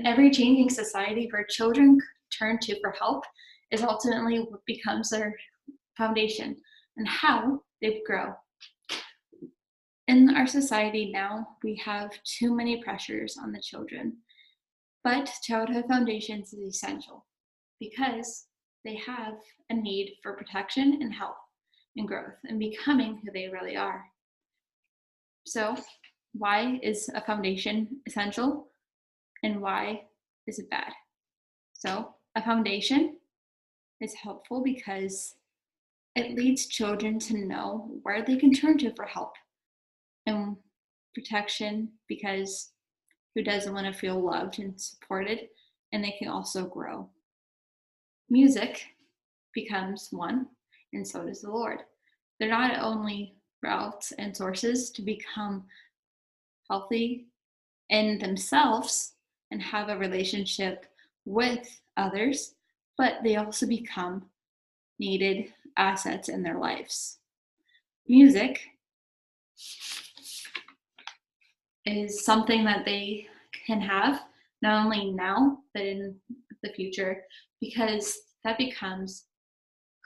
In every changing society where children turn to for help is ultimately what becomes their foundation and how they grow. In our society now, we have too many pressures on the children, but childhood foundations is essential because they have a need for protection and help and growth and becoming who they really are. So, why is a foundation essential and why is it bad? So, a foundation is helpful because it leads children to know where they can turn to for help and protection, because who doesn't want to feel loved and supported, and they can also grow. Music becomes one, and so does the Lord. They're not only routes and sources to become healthy in themselves and have a relationship with others, but they also become needed assets in their lives. Music is something that they can have not only now, but in the future, because that becomes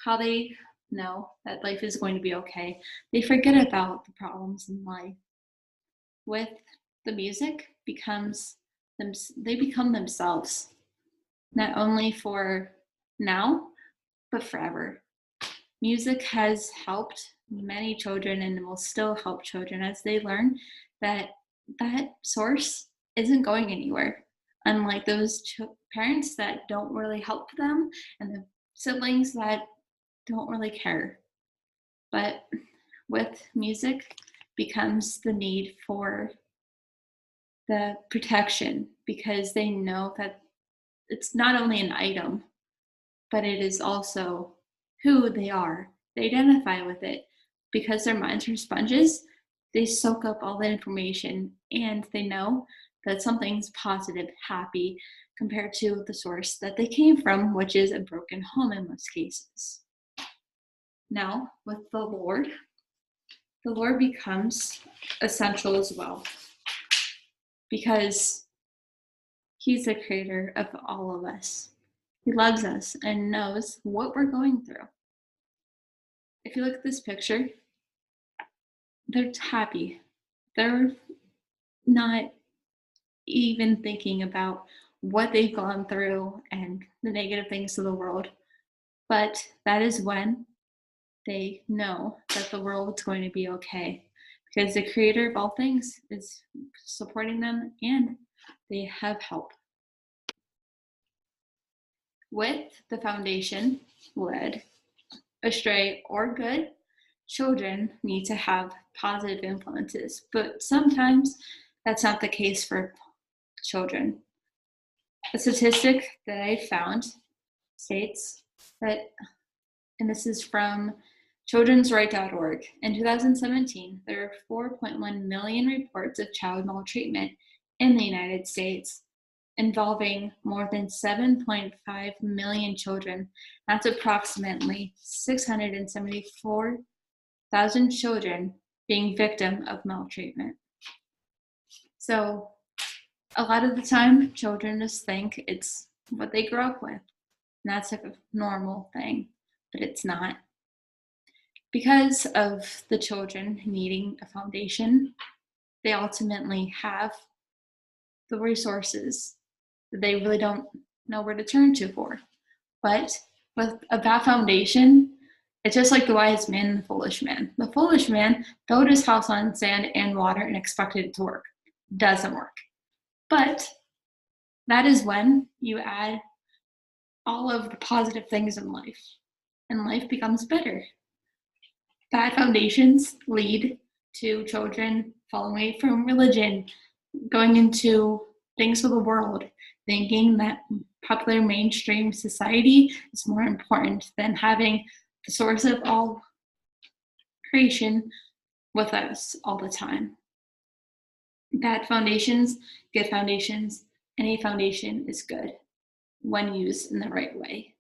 how they know that life is going to be okay. They forget about the problems in life. With the music they become themselves, not only for now, but forever. Music has helped many children and will still help children as they learn that that source isn't going anywhere. Unlike those parents that don't really help them and the siblings that don't really care. But with music becomes the need for the protection, because they know that it's not only an item, but it is also who they are. They identify with it because their minds are sponges. They soak up all the information and they know that something's positive, happy, compared to the source that they came from, which is a broken home in most cases. Now, with the Lord becomes essential as well, because He's the creator of all of us. He loves us and knows what we're going through. If you look at this picture, they're happy. They're not even thinking about what they've gone through and the negative things of the world. But that is when they know that the world's going to be okay, because the creator of all things is supporting them and they have help. With the foundation led astray or good, children need to have positive influences, but sometimes that's not the case for children. A statistic that I found states that, and this is from childrensright.org, in 2017, there were 4.1 million reports of child maltreatment in the United States, involving more than 7.5 million children. That's approximately 674,000 children being victim of maltreatment. So a lot of the time, children just think it's what they grew up with. And that's like a normal thing, but it's not. Because of the children needing a foundation, they ultimately have the resources that they really don't know where to turn to for. But with a bad foundation, it's just like the wise man and the foolish man. The foolish man built his house on sand and water and expected it to work. Doesn't work. But that is when you add all of the positive things in life, and life becomes better. Bad foundations lead to children falling away from religion, going into things of the world, thinking that popular mainstream society is more important than having the source of all creation with us all the time. Bad foundations, good foundations, any foundation is good when used in the right way.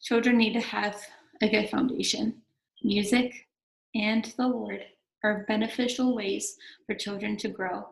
Children need to have a good foundation. Music and the Lord are beneficial ways for children to grow.